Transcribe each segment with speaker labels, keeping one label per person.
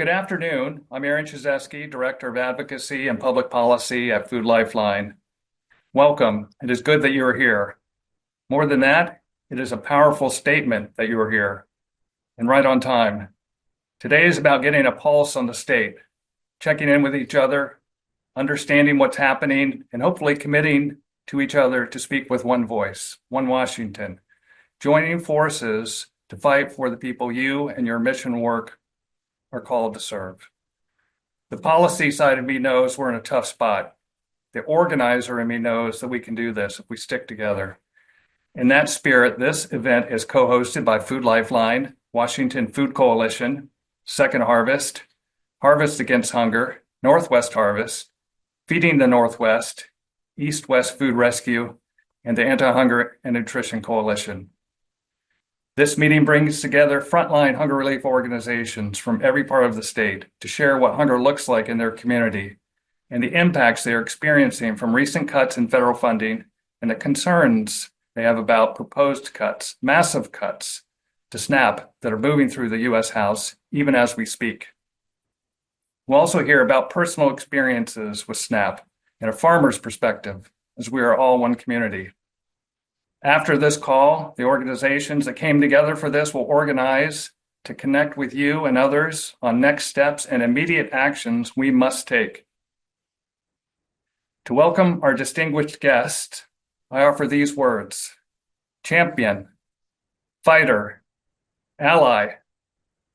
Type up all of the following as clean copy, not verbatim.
Speaker 1: Good afternoon. I'm Aaron Chizesky, Director of Advocacy and Public Policy at Food Lifeline. Welcome. It is good that you are here. More than that, it is a powerful statement that you are here, and right on time. Today is about getting a pulse on the state, checking in with each other, understanding what's happening, and hopefully committing to each other to speak with one voice, one Washington, joining forces to fight for the people you and your mission work are called to serve. The policy side of me knows we're in a tough spot. The organizer in me knows that we can do this if we stick together. In that spirit, this event is co-hosted by Food Lifeline, Washington Food Coalition, Second Harvest, Harvest Against Hunger, Northwest Harvest, Feeding the Northwest, EastWest Food Rescue, and the Anti-Hunger and Nutrition Coalition. This meeting brings together frontline hunger relief organizations from every part of the state to share what hunger looks like in their community and the impacts they are experiencing from recent cuts in federal funding and the concerns they have about proposed cuts, massive cuts to SNAP that are moving through the U.S. House even as we speak. We'll also hear about personal experiences with SNAP and a farmer's perspective, as we are all one community. After this call, the organizations that came together for this will organize to connect with you and others on next steps and immediate actions we must take. To welcome our distinguished guest, I offer these words: champion, fighter, ally,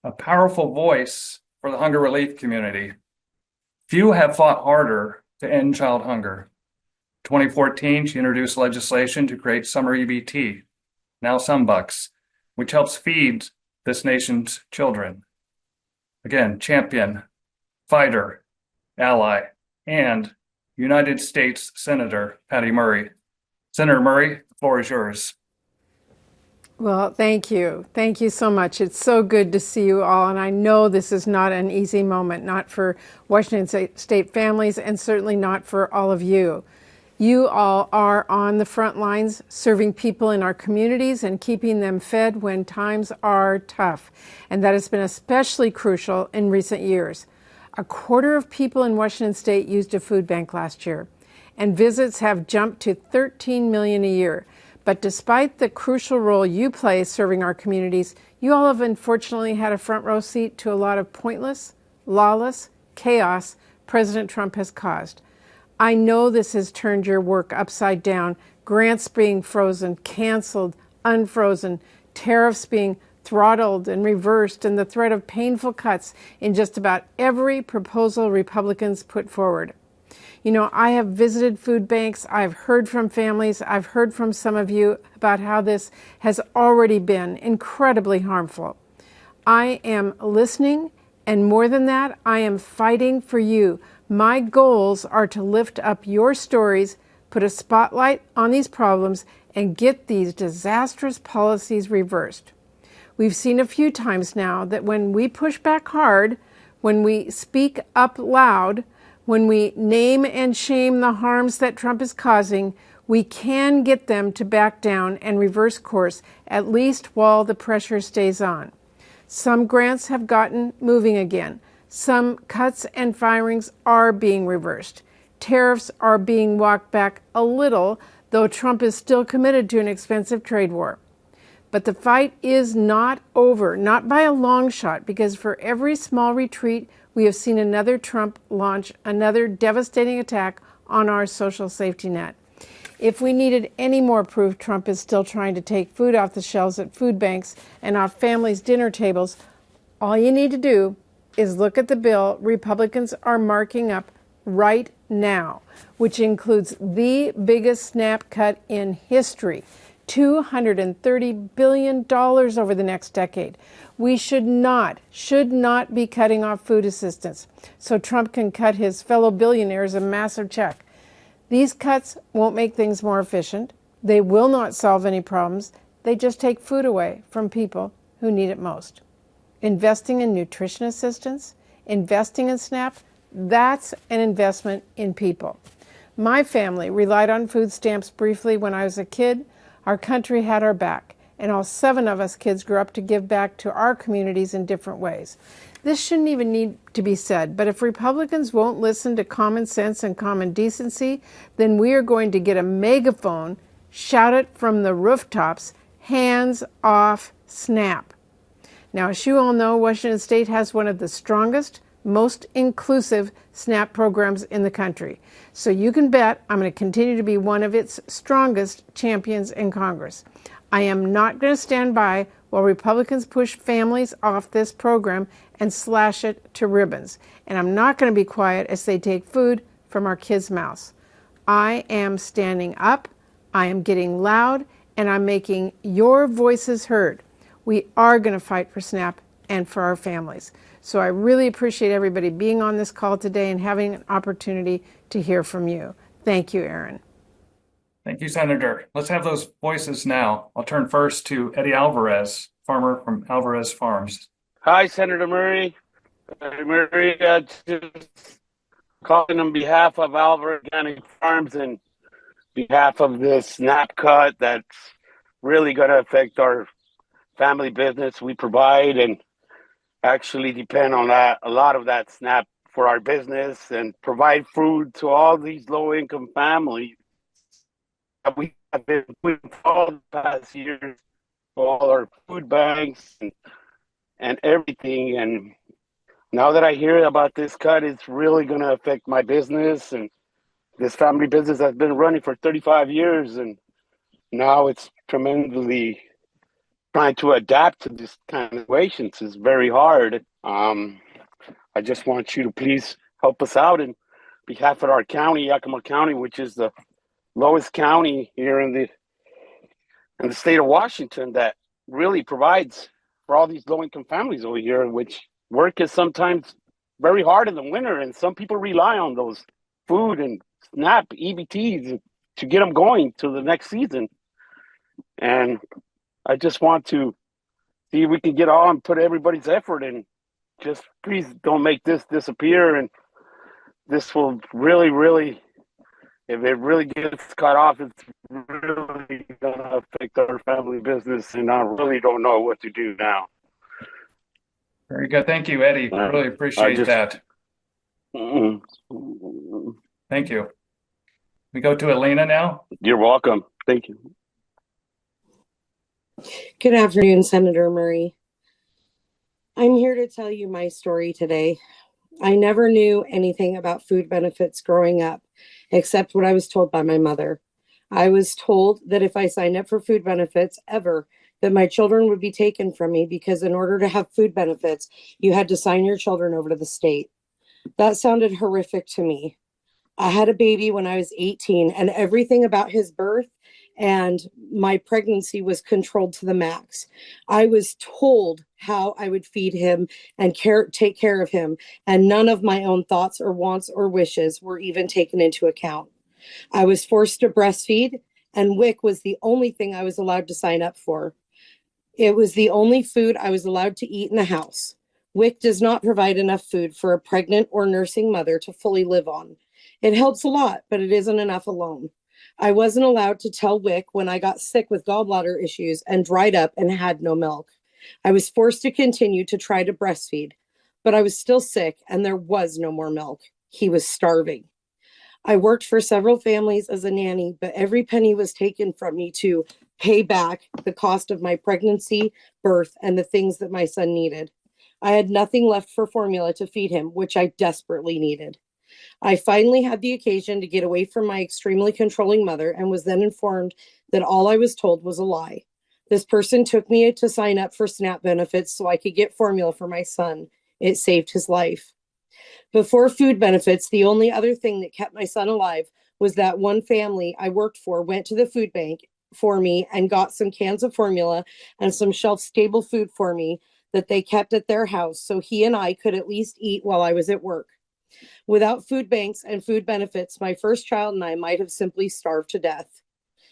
Speaker 1: a powerful voice for the hunger relief community. Few have fought harder to end child hunger. 2014, she introduced legislation to create summer EBT, now SumBucks, which helps feed this nation's children. Again, champion, fighter, ally, and United States Senator Patty Murray. Senator Murray, the floor is yours.
Speaker 2: Well, thank you. Thank you so much. It's so good to see you all. And I know this is not an easy moment, not for Washington State families, and certainly not for all of you. You all are on the front lines, serving people in our communities and keeping them fed when times are tough. And that has been especially crucial in recent years. A quarter of people in Washington State used a food bank last year, and visits have jumped to 13 million a year. But despite the crucial role you play serving our communities, you all have unfortunately had a front row seat to a lot of pointless, lawless chaos President Trump has caused. I know this has turned your work upside down, grants being frozen, canceled, unfrozen, tariffs being throttled and reversed, and the threat of painful cuts in just about every proposal Republicans put forward. You know, I have visited food banks, I've heard from families, I've heard from some of you about how this has already been incredibly harmful. I am listening, and more than that, I am fighting for you. My goals are to lift up your stories, put a spotlight on these problems, and get these disastrous policies reversed. We've seen a few times now that when we push back hard, when we speak up loud, when we name and shame the harms that Trump is causing, we can get them to back down and reverse course, at least while the pressure stays on. Some grants have gotten moving again. Some cuts and firings are being reversed. Tariffs are being walked back a little, though Trump is still committed to an expensive trade war. But the fight is not over, not by a long shot, because for every small retreat, we have seen another Trump launch another devastating attack on our social safety net. If we needed any more proof Trump is still trying to take food off the shelves at food banks and off families' dinner tables, all you need to do is look at the bill Republicans are marking up right now, which includes the biggest SNAP cut in history, $230 billion over the next decade. We should not be cutting off food assistance so Trump can cut his fellow billionaires a massive check. These cuts won't make things more efficient. They will not solve any problems. They just take food away from people who need it most. Investing in nutrition assistance, investing in SNAP, that's an investment in people. My family relied on food stamps briefly when I was a kid. Our country had our back, and all 7 of us kids grew up to give back to our communities in different ways. This shouldn't even need to be said, but if Republicans won't listen to common sense and common decency, then we are going to get a megaphone, shout it from the rooftops, hands off SNAP. Now, as you all know, Washington State has one of the strongest, most inclusive SNAP programs in the country. So you can bet I'm going to continue to be one of its strongest champions in Congress. I am not going to stand by while Republicans push families off this program and slash it to ribbons. And I'm not going to be quiet as they take food from our kids' mouths. I am standing up, I am getting loud, and I'm making your voices heard. We are going to fight for SNAP and for our families. So I really appreciate everybody being on this call today and having an opportunity to hear from you. Thank you, Aaron.
Speaker 1: Thank you, Senator. Let's have those voices now. I'll turn first to Eddie Alvarez, farmer from Alvarez Farms.
Speaker 3: Hi, Senator Murray. Murray, just calling on behalf of Alvarez Organic Farms and behalf of this SNAP cut that's really going to affect our family business we provide and actually depend on that, a lot of that SNAP for our business and provide food to all these low-income families that we have been doing for all the past years, for all our food banks and everything. And now that I hear about this cut, it's really going to affect my business. And this family business has been running for 35 years, and now it's tremendously trying to adapt to this kind of situations is very hard. I just want you to please help us out in behalf of our county, Yakima County, which is the lowest county here in the state of Washington, that really provides for all these low-income families over here, which work is sometimes very hard in the winter, and some people rely on those food and SNAP EBTs to get them going to the next season. And I just want to see if we can get on, put everybody's effort in. Just please don't make this disappear. And this will really, really, if it really gets cut off, it's really going to affect our family business. And I really don't know what to do now.
Speaker 1: Very good. Thank you, Eddie. Really appreciate that. Thank you. We go to Elena now.
Speaker 3: You're welcome. Thank you.
Speaker 4: Good afternoon, Senator Murray. I'm here to tell you my story today. I never knew anything about food benefits growing up, except what I was told by my mother. I was told that if I signed up for food benefits ever, that my children would be taken from me because in order to have food benefits, you had to sign your children over to the state. That sounded horrific to me. I had a baby when I was 18, and everything about his birth and my pregnancy was controlled to the max. I was told how I would feed him and take care of him, and none of my own thoughts or wants or wishes were even taken into account. I was forced to breastfeed, and WIC was the only thing I was allowed to sign up for. It was the only food I was allowed to eat in the house. WIC does not provide enough food for a pregnant or nursing mother to fully live on. It helps a lot, but it isn't enough alone. I wasn't allowed to tell WIC when I got sick with gallbladder issues and dried up and had no milk. I was forced to continue to try to breastfeed, but I was still sick and there was no more milk. He was starving. I worked for several families as a nanny, but every penny was taken from me to pay back the cost of my pregnancy, birth, and the things that my son needed. I had nothing left for formula to feed him, which I desperately needed. I finally had the occasion to get away from my extremely controlling mother and was then informed that all I was told was a lie. This person took me to sign up for SNAP benefits so I could get formula for my son. It saved his life. Before food benefits, the only other thing that kept my son alive was that one family I worked for went to the food bank for me and got some cans of formula and some shelf-stable food for me that they kept at their house so he and I could at least eat while I was at work. Without food banks and food benefits, my first child and I might have simply starved to death.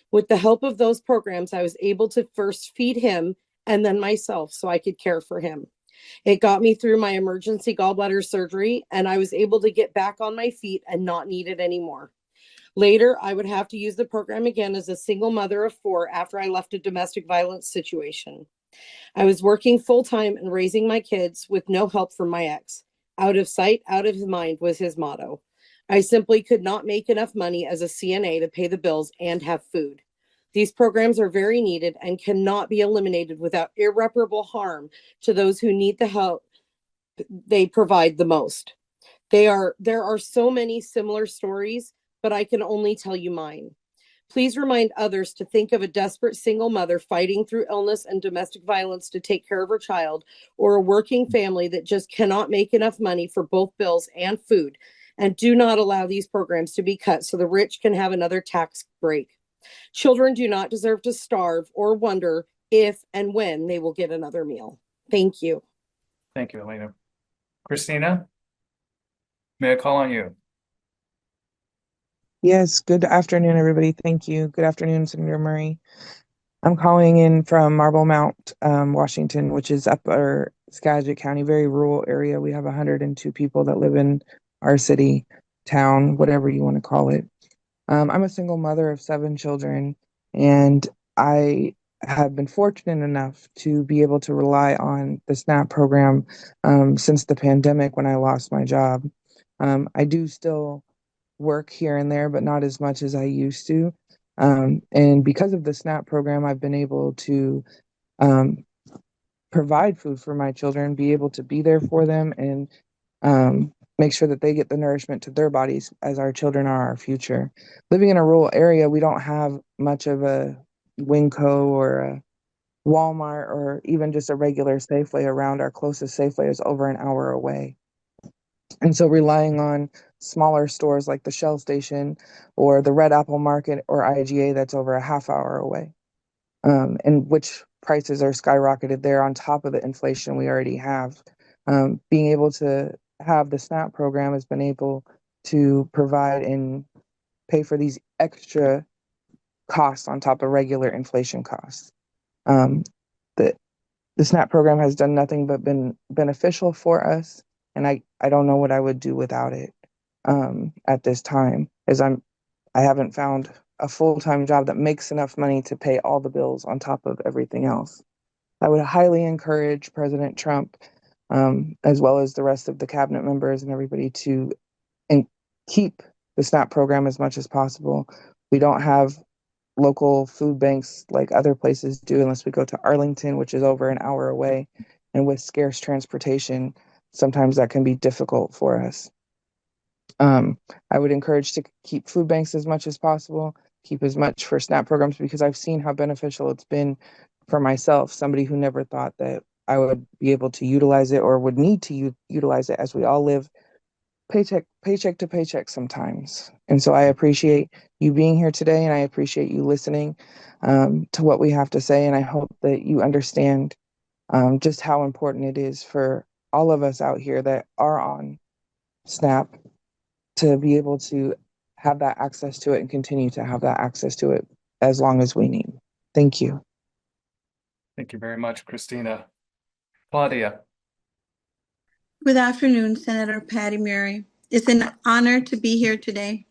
Speaker 4: With the help of those programs, I was able to first feed him and then myself so I could care for him. It got me through my emergency gallbladder surgery, and I was able to get back on my feet and not need it anymore. Later, I would have to use the program again as a single mother of 4 after I left a domestic violence situation. I was working full time and raising my kids with no help from my ex. Out of sight, out of mind was his motto. I simply could not make enough money as a CNA to pay the bills and have food. These programs are very needed and cannot be eliminated without irreparable harm to those who need the help they provide the most. There are so many similar stories, but I can only tell you mine. Please remind others to think of a desperate single mother fighting through illness and domestic violence to take care of her child, or a working family that just cannot make enough money for both bills and food. And do not allow these programs to be cut so the rich can have another tax break. Children do not deserve to starve or wonder if and when they will get another meal. Thank you.
Speaker 1: Thank you, Elena. Christina, may I call on you?
Speaker 5: Yes, good afternoon, everybody. Thank you. Good afternoon, Senator Murray. I'm calling in from Marble Mount, Washington, which is upper Skagit County, very rural area. We have 102 people that live in our city, town, whatever you want to call it. I'm a single mother of 7 children, and I have been fortunate enough to be able to rely on the SNAP program since the pandemic when I lost my job. I do still work here and there, but not as much as I used to. And because of the SNAP program, I've been able to um, provide food for my children, be able to be there for them, and make sure that they get the nourishment to their bodies, as our children are our future. Living in a rural area, we don't have much of a Winco or a Walmart or even just a regular Safeway around. Our closest Safeway is over an hour away. And so relying on smaller stores like the Shell Station or the Red Apple Market or IGA that's over a half hour away, and which prices are skyrocketed there on top of the inflation we already have. Being able to have the SNAP program has been able to provide and pay for these extra costs on top of regular inflation costs. Um, the the SNAP program has done nothing but been beneficial for us, and I don't know what I would do without it at this time, as I haven't found a full-time job that makes enough money to pay all the bills on top of everything else. I would highly encourage President Trump, as well as the rest of the cabinet members and everybody, to keep the SNAP program as much as possible. We don't have local food banks like other places do unless we go to Arlington, which is over an hour away. And with scarce transportation, sometimes that can be difficult for us. I would encourage to keep food banks as much as possible, keep as much for SNAP programs, because I've seen how beneficial it's been for myself, somebody who never thought that I would be able to utilize it or would need to utilize it, as we all live paycheck to paycheck sometimes. And so I appreciate you being here today, and I appreciate you listening to what we have to say. And I hope that you understand just how important it is for all of us out here that are on SNAP to be able to have that access to it and continue to have that access to it as long as we need. Thank you.
Speaker 1: Thank you very much, Christina. Claudia.
Speaker 6: Good afternoon, Senator Patty Murray. It's an honor to be here today.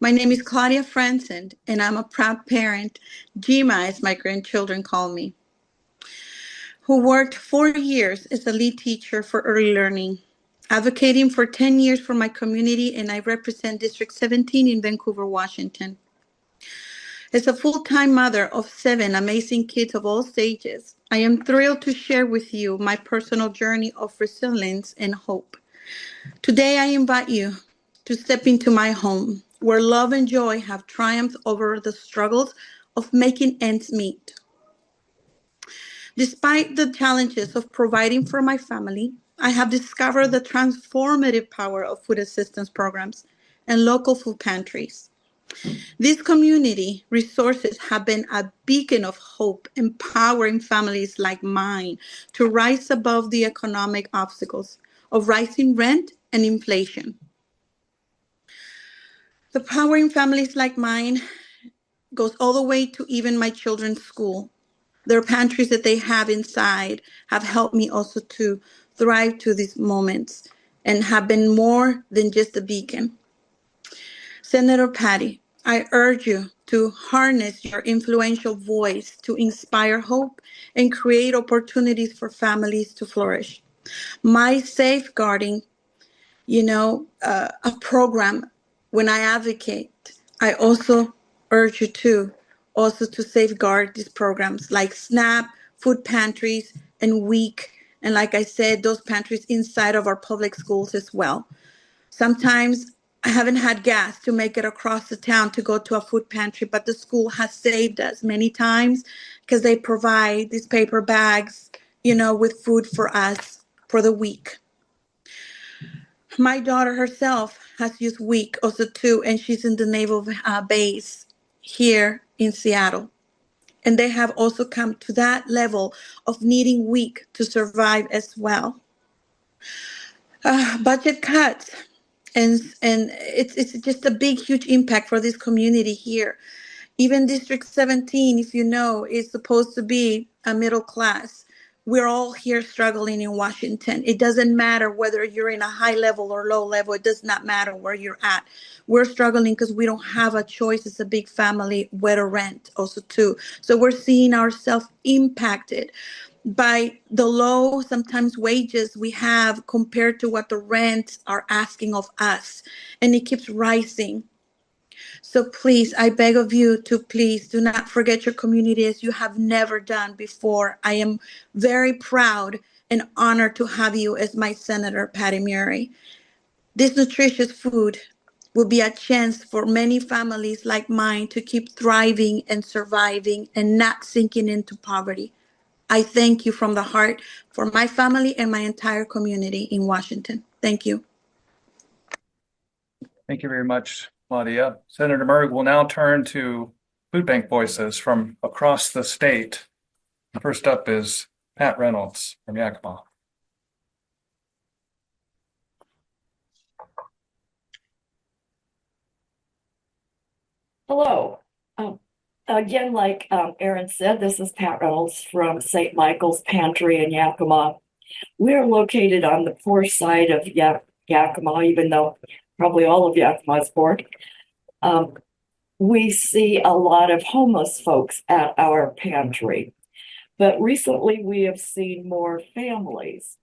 Speaker 6: My name is Claudia Franson, and I'm a proud parent, Gima as my grandchildren call me, who worked 4 years as a lead teacher for early learning, advocating for 10 years for my community, and I represent District 17 in Vancouver, Washington. As a full-time mother of 7 amazing kids of all stages, I am thrilled to share with you my personal journey of resilience and hope. Today, I invite you to step into my home, where love and joy have triumphed over the struggles of making ends meet. Despite the challenges of providing for my family, I have discovered the transformative power of food assistance programs and local food pantries. These community resources have been a beacon of hope, empowering families like mine to rise above the economic obstacles of rising rent and inflation. The power in families like mine goes all the way to even my children's school. Their pantries that they have inside have helped me also to thrive to these moments and have been more than just a beacon. Senator Patty, I urge you to harness your influential voice to inspire hope and create opportunities for families to flourish. My safeguarding, a program, when I advocate, I also urge you to safeguard these programs like SNAP, food pantries, and WEEK. And like I said, those pantries inside of our public schools as well. Sometimes I haven't had gas to make it across the town to go to a food pantry, but the school has saved us many times because they provide these paper bags, with food for us for the week. My daughter herself has used WEEK also too, and she's in the naval base here in Seattle. And they have also come to that level of needing WEEK to survive as well. Budget cuts, and it's just a big, huge impact for this community here. Even District 17, if you know, is supposed to be a middle class. We're all here struggling in Washington. It doesn't matter whether you're in a high level or low level. It does not matter where you're at. We're struggling because we don't have a choice as a big family where to rent also too. So we're seeing ourselves impacted by the low sometimes wages we have compared to what the rents are asking of us. And it keeps rising. So please, I beg of you to please do not forget your community as you have never done before. I am very proud and honored to have you as my Senator, Patty Murray. This nutritious food will be a chance for many families like mine to keep thriving and surviving and not sinking into poverty. I thank you from the heart for my family and my entire community in Washington. Thank you.
Speaker 1: Thank you very much, Claudia. Senator Murray will now turn to food bank voices from across the state. First up is Pat Reynolds from Yakima.
Speaker 7: Hello. Again, like Aaron said, this is Pat Reynolds from St. Michael's Pantry in Yakima. We're located on the poor side of Yakima, even though probably all of Yakima is poor. We see a lot of homeless folks at our pantry, but recently we have seen more families.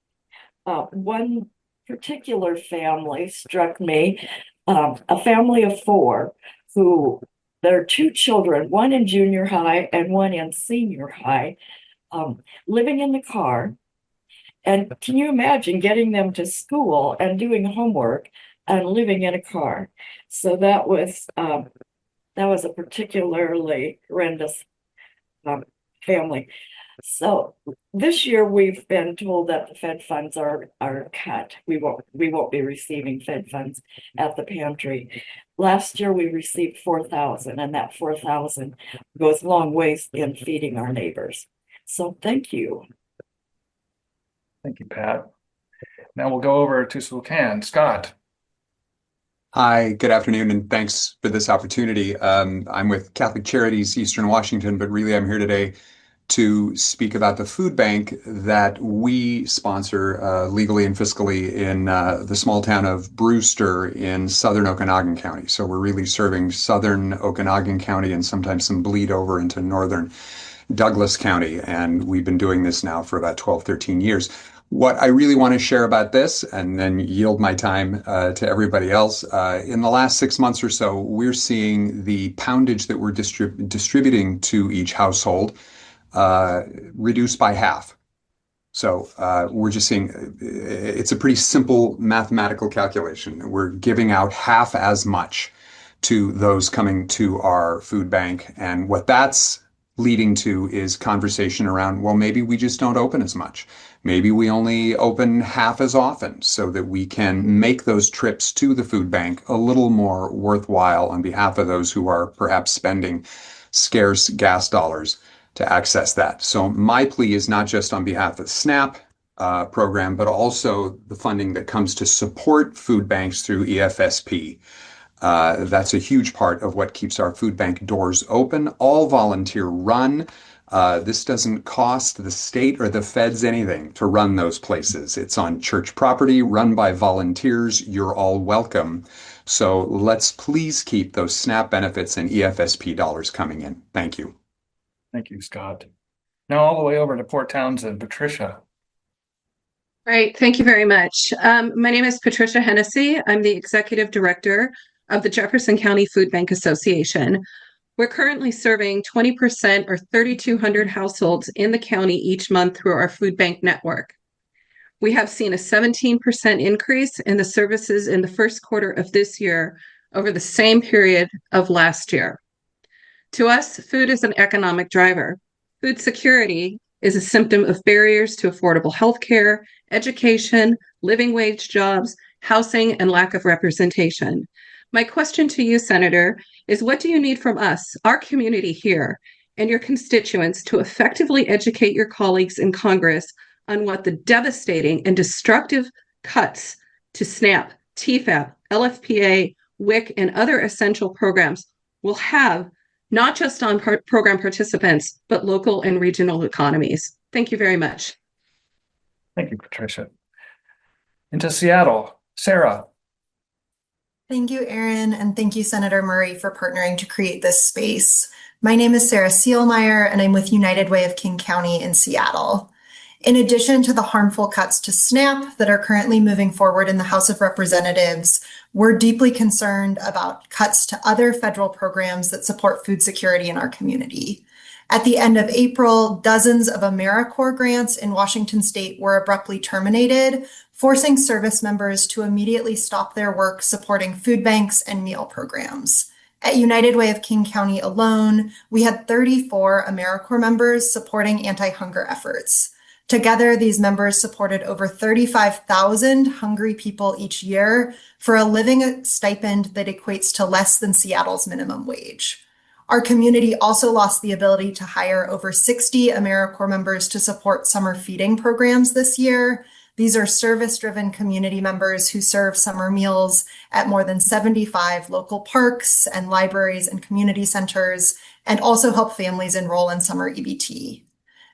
Speaker 7: One particular family struck me, a family of four who there are two children, one in junior high and one in senior high, living in the car. And can you imagine getting them to school and doing homework and living in a car? So that was a particularly horrendous family. So this year we've been told that the Fed funds are cut. We won't be receiving Fed funds at the pantry. Last year we received 4,000, and that 4,000 goes a long ways in feeding our neighbors. So thank you.
Speaker 1: Thank you, Pat. Now we'll go over to Spokane. Scott.
Speaker 8: Hi, good afternoon, and thanks for this opportunity. I'm with Catholic Charities Eastern Washington, but really I'm here today to speak about the food bank that we sponsor legally and fiscally in the small town of Brewster in southern Okanagan County. So we're really serving southern Okanagan County and sometimes some bleed over into northern Douglas County. And we've been doing this now for about 12, 13 years. What I really want to share about this, and then yield my time to everybody else, in the last 6 months or so, we're seeing the poundage that we're distributing to each household reduced by half. So we're just seeing it's a pretty simple mathematical calculation. We're giving out half as much to those coming to our food bank. And what that's leading to is conversation around, well, maybe we just don't open as much. Maybe we only open half as often so that we can make those trips to the food bank a little more worthwhile on behalf of those who are perhaps spending scarce gas dollars to access that. So my plea is not just on behalf of the SNAP program, but also the funding that comes to support food banks through EFSP. That's a huge part of what keeps our food bank doors open, all volunteer run. This doesn't cost the state or the feds anything to run those places. It's on church property, run by volunteers. You're all welcome. So let's please keep those SNAP benefits and EFSP dollars coming in. Thank you.
Speaker 1: Thank you, Scott. Now all the way over to Port Townsend, Patricia.
Speaker 9: Great, thank you very much. My name is Patricia Hennessy. I'm the Executive Director of the Jefferson County Food Bank Association. We're currently serving 20% or 3,200 households in the county each month through our food bank network. We have seen a 17% increase in the services in the first quarter of this year over the same period of last year. To us, food is an economic driver. Food security is a symptom of barriers to affordable health care, education, living wage jobs, housing, and lack of representation. My question to you, Senator, is what do you need from us, our community here, and your constituents to effectively educate your colleagues in Congress on what the devastating and destructive cuts to SNAP, TFAP, LFPA, WIC, and other essential programs will have not just on program participants, but local and regional economies? Thank you very much.
Speaker 1: Thank you, Patricia. Into Seattle, Sarah.
Speaker 10: Thank you, Aaron, and thank you, Senator Murray, for partnering to create this space. My name is Sarah Seelmeyer, and I'm with United Way of King County in Seattle. In addition to the harmful cuts to SNAP that are currently moving forward in the House of Representatives, we're deeply concerned about cuts to other federal programs that support food security in our community. At the end of April, dozens of AmeriCorps grants in Washington state were abruptly terminated, forcing service members to immediately stop their work supporting food banks and meal programs. At United Way of King County alone, we had 34 AmeriCorps members supporting anti-hunger efforts. Together, these members supported over 35,000 hungry people each year for a living stipend that equates to less than Seattle's minimum wage. Our community also lost the ability to hire over 60 AmeriCorps members to support summer feeding programs this year. These are service-driven community members who serve summer meals at more than 75 local parks and libraries and community centers, and also help families enroll in summer EBT.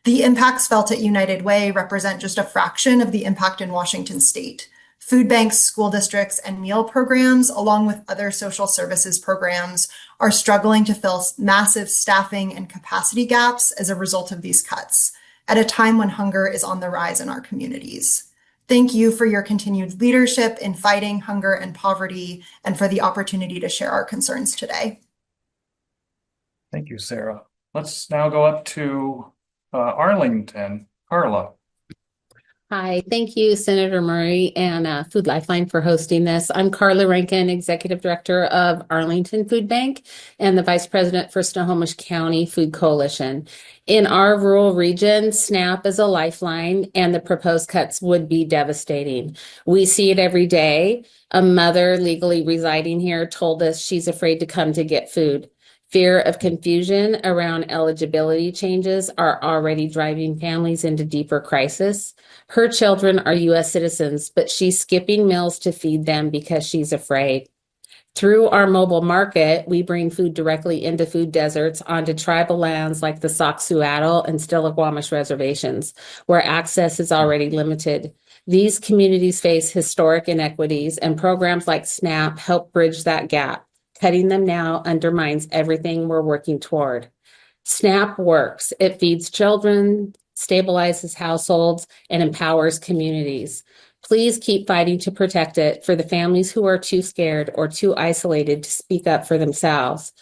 Speaker 10: The impacts felt at United Way represent just a fraction of the impact in Washington state. Food banks, school districts, and meal programs, along with other social services programs, are struggling to fill massive staffing and capacity gaps as a result of these cuts, at a time when hunger is on the rise in our communities. Thank you for your continued leadership in fighting hunger and poverty, and for the opportunity to share our concerns today.
Speaker 1: Thank you, Sarah. Let's now go up to Arlington. Carla.
Speaker 11: Hi, thank you, Senator Murray and Food Lifeline for hosting this. I'm Carla Rankin, Executive Director of Arlington Food Bank and the Vice President for Snohomish County Food Coalition. In our rural region, SNAP is a lifeline and the proposed cuts would be devastating. We see it every day. A mother legally residing here told us she's afraid to come to get food. Fear of confusion around eligibility changes are already driving families into deeper crisis. Her children are U.S. citizens, but she's skipping meals to feed them because she's afraid. Through our mobile market, we bring food directly into food deserts onto tribal lands like the Soxuatl and Stillaguamish reservations, where access is already limited. These communities face historic inequities, and programs like SNAP help bridge that gap. Cutting them now undermines everything we're working toward. SNAP works. It feeds children, stabilizes households, and empowers communities. Please keep fighting to protect it for the families who are too scared or too isolated to speak up for themselves.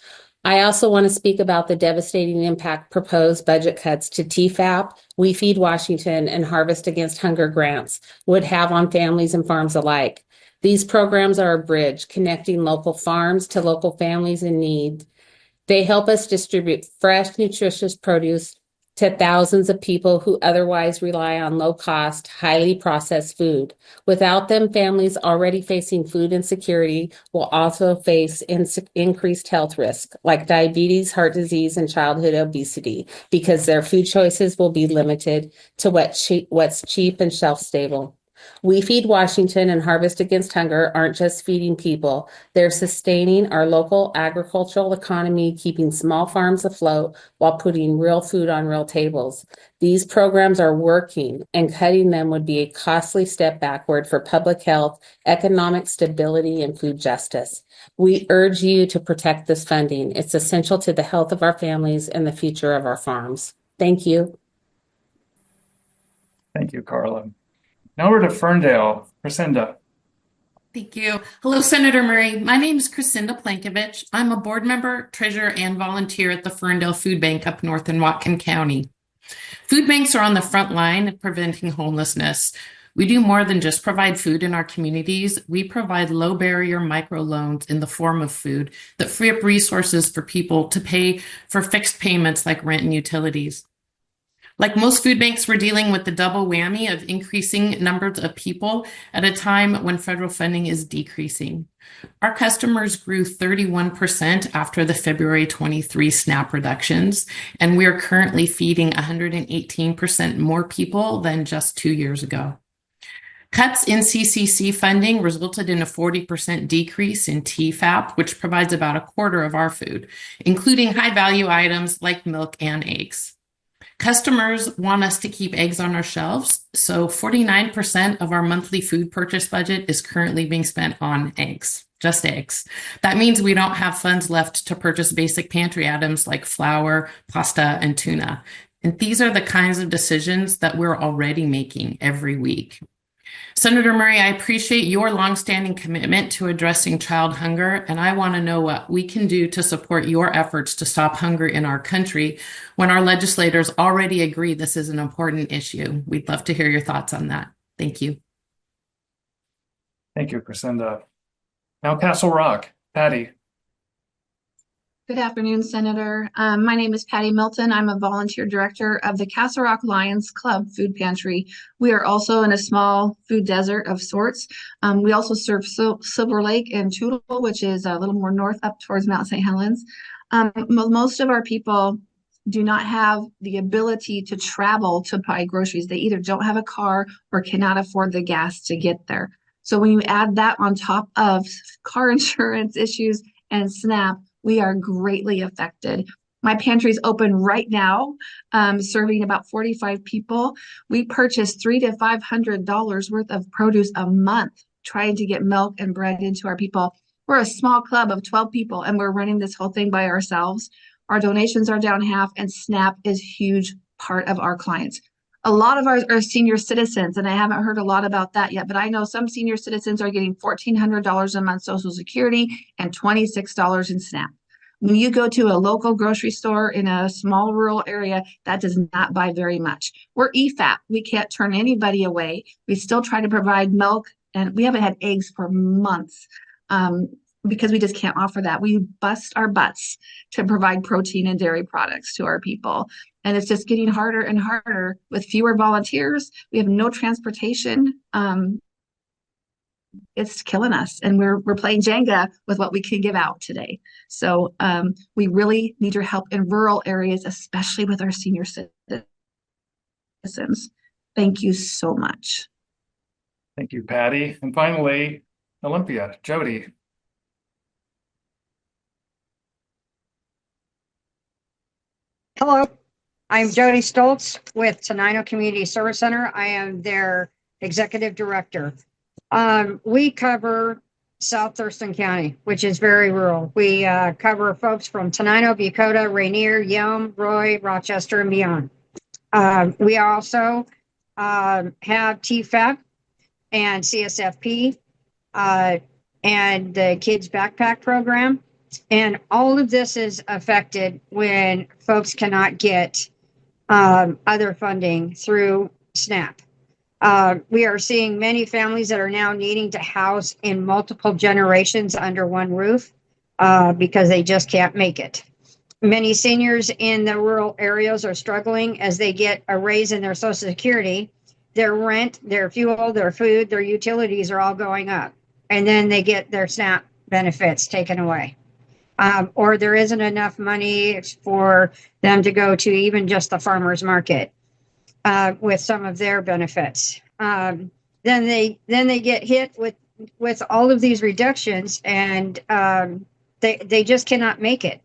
Speaker 11: I also want to speak about the devastating impact proposed budget cuts to TFAP, We Feed Washington, and Harvest Against Hunger grants would have on families and farms alike. These programs are a bridge connecting local farms to local families in need. They help us distribute fresh, nutritious produce to thousands of people who otherwise rely on low-cost, highly processed food. Without them, families already facing food insecurity will also face increased health risk, like diabetes, heart disease, and childhood obesity, because their food choices will be limited to what's cheap and shelf-stable. We Feed Washington and Harvest Against Hunger aren't just feeding people, they're sustaining our local agricultural economy, keeping small farms afloat while putting real food on real tables. These programs are working, and cutting them would be a costly step backward for public health, economic stability, and food justice. We urge you to protect this funding. It's essential to the health of our families and the future of our farms. Thank you.
Speaker 1: Thank you, Carla. Now we're to Ferndale. Crescenda.
Speaker 12: Thank you. Hello, Senator Murray. My name is Crescenda Plankovich. I'm a board member, treasurer, and volunteer at the Ferndale Food Bank up north in Whatcom County. Food banks are on the front line of preventing homelessness. We do more than just provide food in our communities. We provide low barrier microloans in the form of food that free up resources for people to pay for fixed payments like rent and utilities. Like most food banks, we're dealing with the double whammy of increasing numbers of people at a time when federal funding is decreasing. Our customers grew 31% after the February 23 SNAP reductions, and we are currently feeding 118% more people than just 2 years ago. Cuts in CCC funding resulted in a 40% decrease in TFAP, which provides about a quarter of our food, including high-value items like milk and eggs. Customers want us to keep eggs on our shelves, so 49% of our monthly food purchase budget is currently being spent on eggs, just eggs. That means we don't have funds left to purchase basic pantry items like flour, pasta, and tuna. And these are the kinds of decisions that we're already making every week. Senator Murray, I appreciate your longstanding commitment to addressing child hunger, and I want to know what we can do to support your efforts to stop hunger in our country when our legislators already agree this is an important issue. We'd love to hear your thoughts on that. Thank you.
Speaker 1: Thank you, Crescenda. Now Castle Rock. Patty.
Speaker 13: Good afternoon, Senator. My name is Patty Milton. I'm a volunteer director of the Castle Rock Lions Club Food Pantry. We are also in a small food desert of sorts. We also serve Silver Lake and Toutle, which is a little more north up towards Mount St. Helens. Most of our people do not have the ability to travel to buy groceries. They either don't have a car or cannot afford the gas to get there. So when you add that on top of car insurance issues and SNAP, we are greatly affected. My pantry is open right now, serving about 45 people. We purchase $300 to $500 worth of produce a month, trying to get milk and bread into our people. We're a small club of 12 people, and we're running this whole thing by ourselves. Our donations are down half, and SNAP is a huge part of our clients. A lot of ours are senior citizens, and I haven't heard a lot about that yet, but I know some senior citizens are getting $1,400 a month Social Security and $26 in SNAP. When you go to a local grocery store in a small rural area, that does not buy very much. We're EFAP. We can't turn anybody away. We still try to provide milk, and we haven't had eggs for months because we just can't offer that. We bust our butts to provide protein and dairy products to our people. And it's just getting harder and harder with fewer volunteers. We have no transportation. It's killing us, and we're playing Jenga with what we can give out today. So we really need your help in rural areas, especially with our senior citizens. Thank you so much.
Speaker 1: Thank you, Patty. And finally, Olympia. Jody.
Speaker 14: Hello, I'm Jody Stoltz with Tenino Community Service Center. I am their executive director. We cover South Thurston County, which is very rural. We cover folks from Tenino, Bucota, Rainier, Yelm, Roy, Rochester, and beyond. We also have TFAP and CSFP and the Kids Backpack Program. And all of this is affected when folks cannot get other funding through SNAP. We are seeing many families that are now needing to house in multiple generations under one roof because they just can't make it. Many seniors in the rural areas are struggling as they get a raise in their Social Security. Their rent, their fuel, their food, their utilities are all going up. And then they get their SNAP benefits taken away. Or there isn't enough money for them to go to even just the farmer's market with some of their benefits. then they get hit with all of these reductions, and they just cannot make it.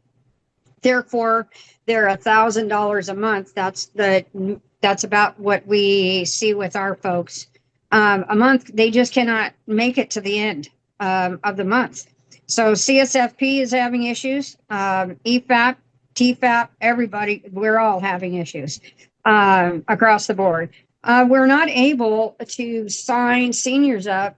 Speaker 14: Therefore, they're $1,000 a month. That's about what we see with our folks. A month, they just cannot make it to the end of the month. So CSFP is having issues. EFAP, TFAP, everybody, we're all having issues across the board. We're not able to sign seniors up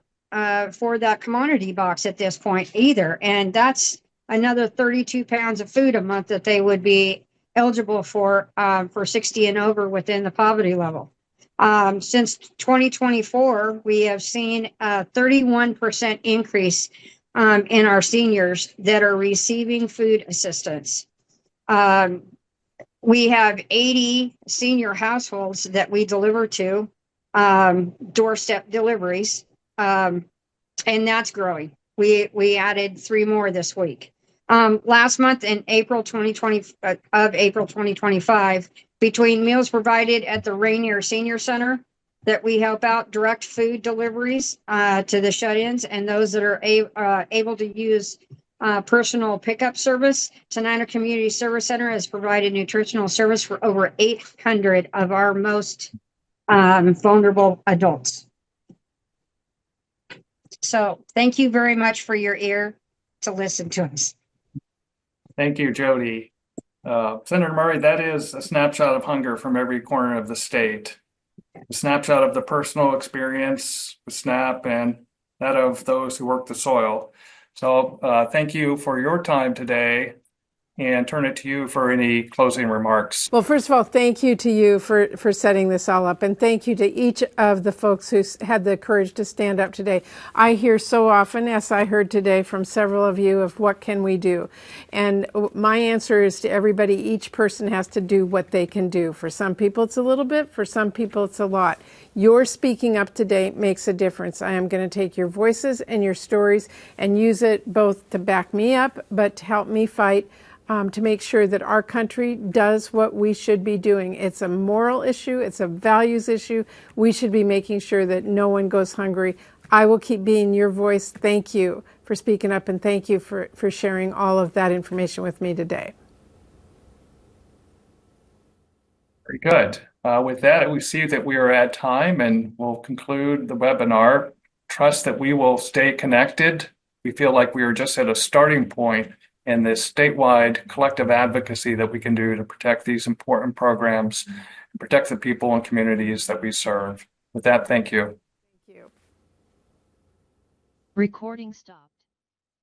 Speaker 14: for that commodity box at this point either. And that's another 32 pounds of food a month that they would be eligible for 60 and over within the poverty level. Since 2024, we have seen a 31% increase in our seniors that are receiving food assistance. We have 80 senior households that we deliver to, doorstep deliveries, and that's growing. We added 3 more this week. Last month in April 2025, between meals provided at the Rainier Senior Center that we help out, direct food deliveries to the shut-ins and those that are able to use personal pickup service, Tenino Community Service Center has provided nutritional service for over 800 of our most vulnerable adults. So thank you very much for your ear to listen to us.
Speaker 1: Thank you, Jody. Senator Murray, that is a snapshot of hunger from every corner of the state. A snapshot of the personal experience with SNAP and that of those who work the soil. So thank you for your time today, and turn it to you for any closing remarks.
Speaker 2: Well, first of all, thank you to you for setting this all up. And thank you to each of the folks who had the courage to stand up today. I hear so often, as I heard today from several of you, of what can we do? And my answer is to everybody, each person has to do what they can do. For some people, it's a little bit. For some people, it's a lot. Your speaking up today makes a difference. I am going to take your voices and your stories and use it both to back me up, but to help me fight to make sure that our country does what we should be doing. It's a moral issue. It's a values issue. We should be making sure that no one goes hungry. I will keep being your voice. Thank you for speaking up, and thank you for sharing all of that information with me today.
Speaker 1: Very good. With that, we see that we are at time, and we'll conclude the webinar. Trust that we will stay connected. We feel like we are just at a starting point in this statewide collective advocacy that we can do to protect these important programs, protect the people and communities that we serve. With that, thank you.
Speaker 2: Thank you.
Speaker 15: Recording stop.